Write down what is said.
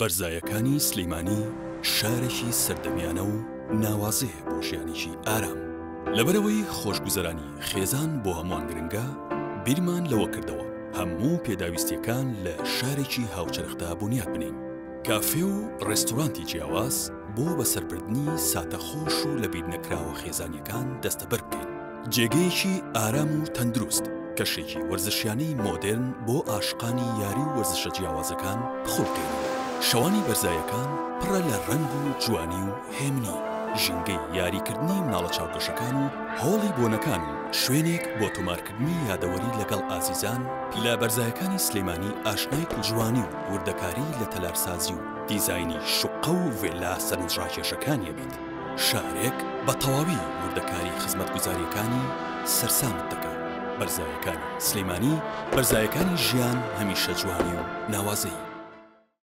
بەرزایەکانی سلەیمانی شارێکی سەردەمیانە و ناوازەیە بۆ ژیانێکی ئارام. لەبەرەوەی خۆشگوزەرانی خێزان بۆ هەمووان گرنگە، بیرمان لەوە کردەوە هەموو پێداویستیەکان لە شارێکی هاوچەرخدا بنیاد بنین. کافێ و ڕێستۆرانتی جیاواز بۆ بەسەربردنی ساتەخۆش و لە بیر نەکراوە خێزانیەکان دەستەبەر بکەین. جێگەیەکی ئارام و تەندروست، کەشێکی وەرزشیانەی مۆدرن بۆ عاشقانی یاری و وەرزشە جیاوازەکان بخۆڵکەین. شەوانی بەرزایەکان پڕە لە ڕەنگ و جوانی و هێمنی، ژینگەی یاریکردنی مناڵە چاوگەشەکان و هۆڵی بۆنەکان و شوێنێک بۆ تۆمارکردنی یادەوەری لەگەڵ ئازیزان. لە بەرزایەکانی سلەیمانی ئاشنای جوانی و وردەکاری لە تەلارسازی و دیزاینی شوقە و ڤێلا سەرنجڕاکێشەکانیە بێت. شارێک بە تەواوی وردەکاری خزمەتگوزاریەکانی سەرسامت دەکات. بەرزایەکانی سلەیمانی، بەرزایەکانی ژیان هەمیشە جوانی و ناوازەیی.